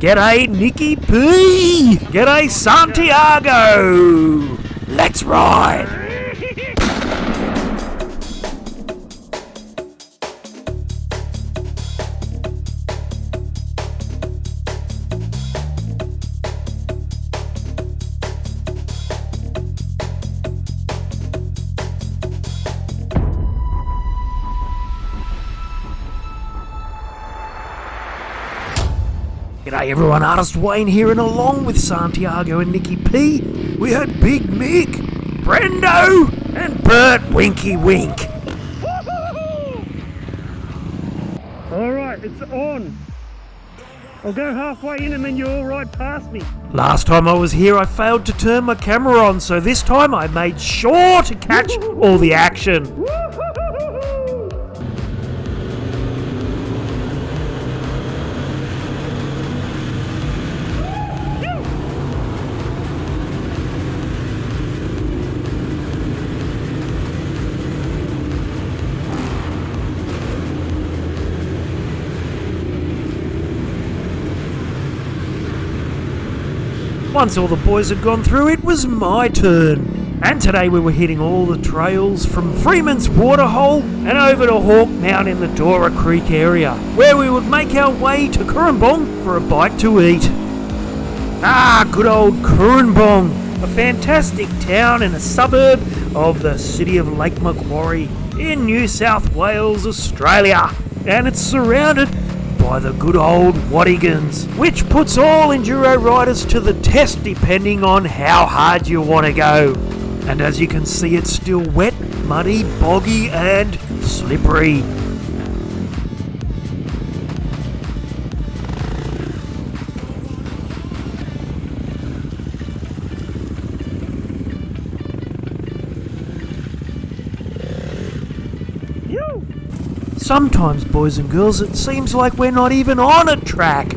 G'day Nicky-P! G'day Santiago! Let's ride! G'day everyone, Artist Wayne here, and along with Santiago and Nicky-P, we had Big Mick, Brendo, and Bert Winky Wink. Alright, it's on. I'll go halfway in and then you all ride past me. Last time I was here I failed to turn my camera on, so this time I made sure to catch all the action. Once all the boys had gone through, it was my turn. And today we were hitting all the trails from Freeman's Waterhole and over to Hawk Mount in the Dora Creek area, where we would make our way to Currumbong for a bite to eat. Ah, good old Currumbong, a fantastic town and a suburb of the city of Lake Macquarie in New South Wales, Australia. And it's surrounded by the good old Watagans, which puts all enduro riders to the test depending on how hard you want to go. And as you can see, it's still wet, muddy, boggy and slippery. Sometimes, boys and girls, it seems like we're not even on a track.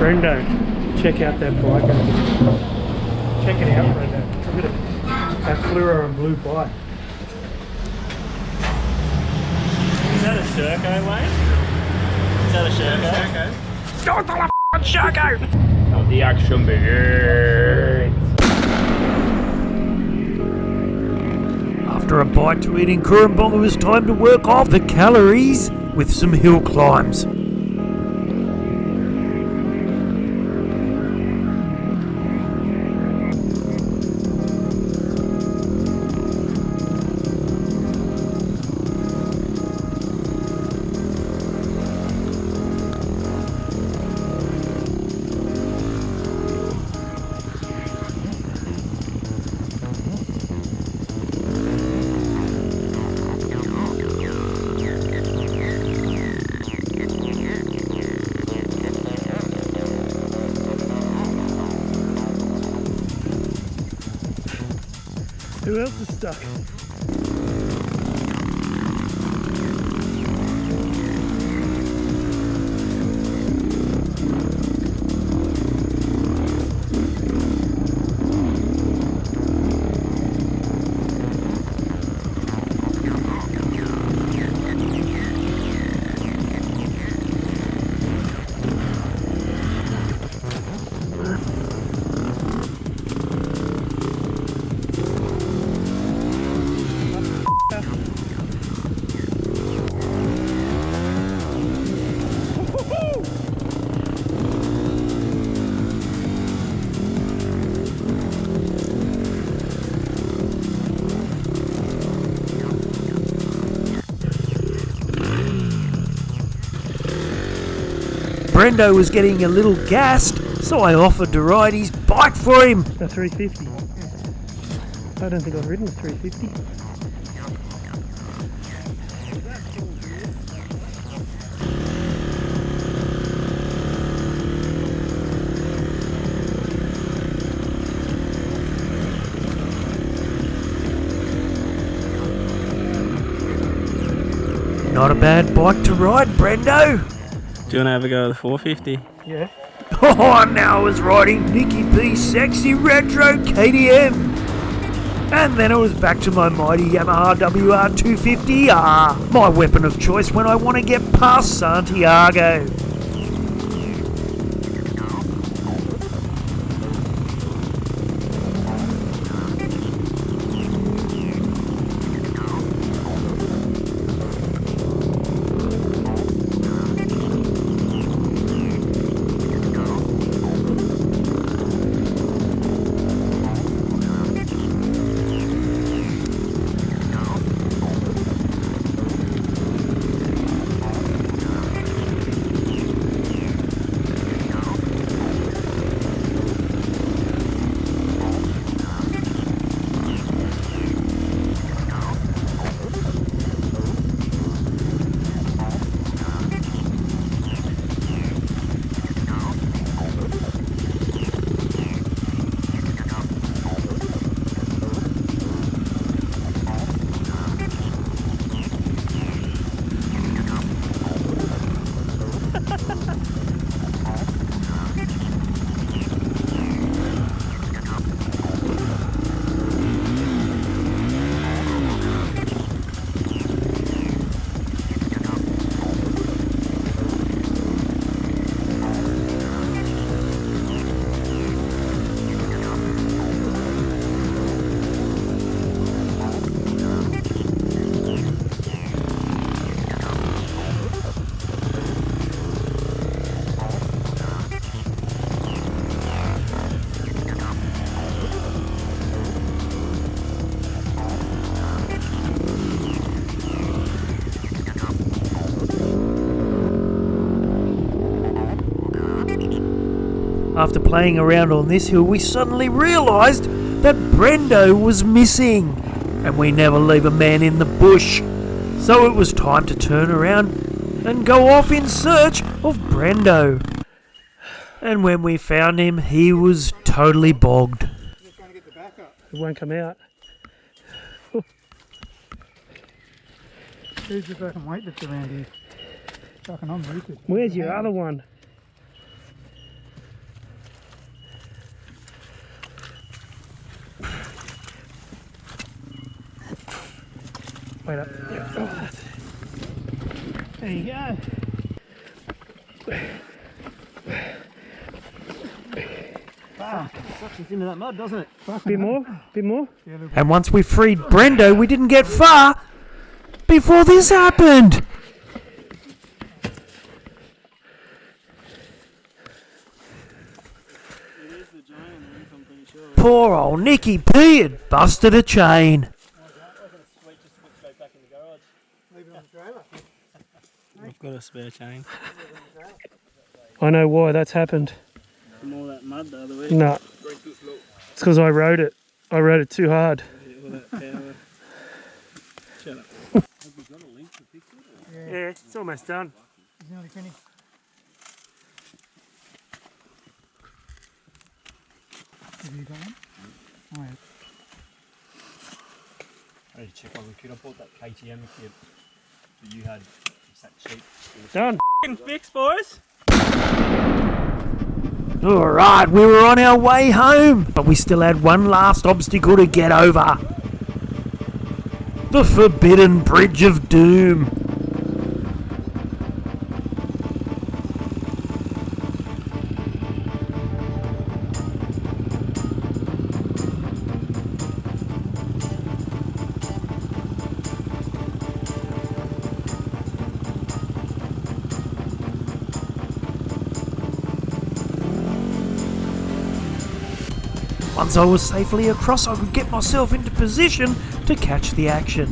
Brendo, check out that bike. Check it out, Brendo. Look at it. That fluoro and blue bike. Is that a Sherco, Wayne? Is that a Sherco? Don't call a Sherco! Oh, the action begins. After a bite to eat in Currumbong, it was time to work off the calories with some hill climbs. Who else is stuck? Brendo was getting a little gassed, so I offered to ride his bike for him. The 350. I don't think I've ridden a 350. Not a bad bike to ride, Brendo. Do you want to have a go at the 450? Yeah. Oh, now I was riding Nicky-P sexy retro KTM. And then it was back to my mighty Yamaha WR250R, my weapon of choice when I want to get past Santiago. After playing around on this hill, we suddenly realised that Brendo was missing, and we never leave a man in the bush. So it was time to turn around and go off in search of Brendo. And when we found him, he was totally bogged. It won't come out. Who's the fucking weight that's around here? Fucking I'm rooted. Where's your other one? Wait up. Yeah. Oh, that's it. There you go. Wow, sucks us into that mud, doesn't it? Bit more? Bit more? And once we freed Brendo, we didn't get far before this happened. It is the giant roof, I'm pretty sure. Poor old Nicky-P had busted a chain. I've got a spare chain. I know why that's happened. From all that mud the other week. No. It's because I rode it. I rode it too hard. All that power. Shut up. Have we got a link to fix it? Or? Yeah, it's almost done. It's nearly finished. Have you got one? Oh, yeah. I need to check on. We could have bought that KTM kit that you had. It's that cheap. Done. Fixed, boys. Alright, we were on our way home, but we still had one last obstacle to get over. The Forbidden Bridge of Doom. Once I was safely across, I could get myself into position to catch the action.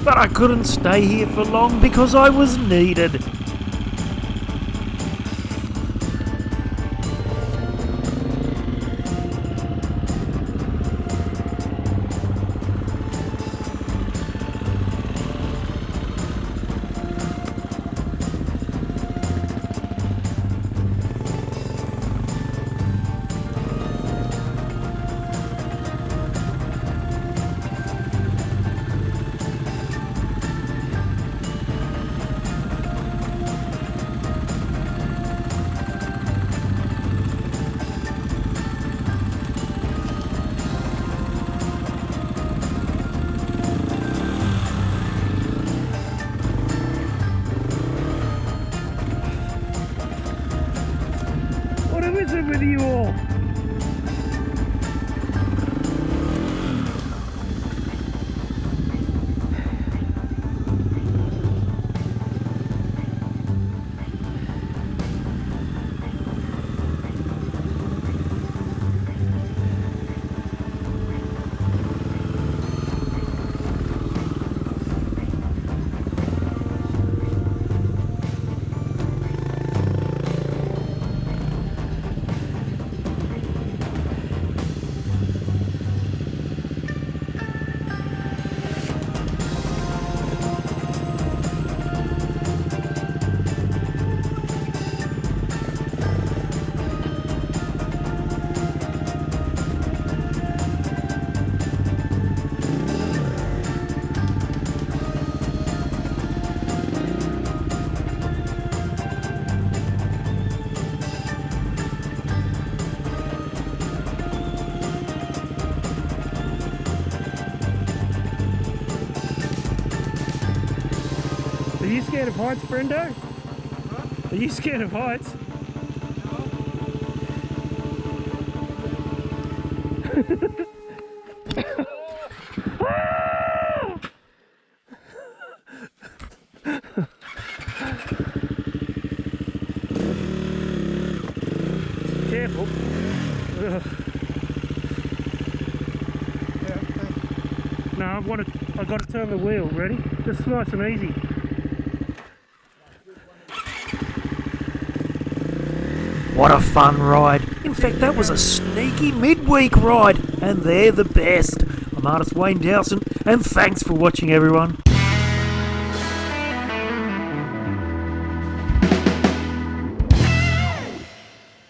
but I couldn't stay here for long because I was needed. What is it with you all? Are you scared of heights, Brendo? Are you scared of heights? Careful. No, I've got to turn the wheel. Ready? Just nice and easy. What a fun ride. In fact, that was a sneaky midweek ride, and they're the best. I'm artist Wayne Dowson, and thanks for watching, everyone.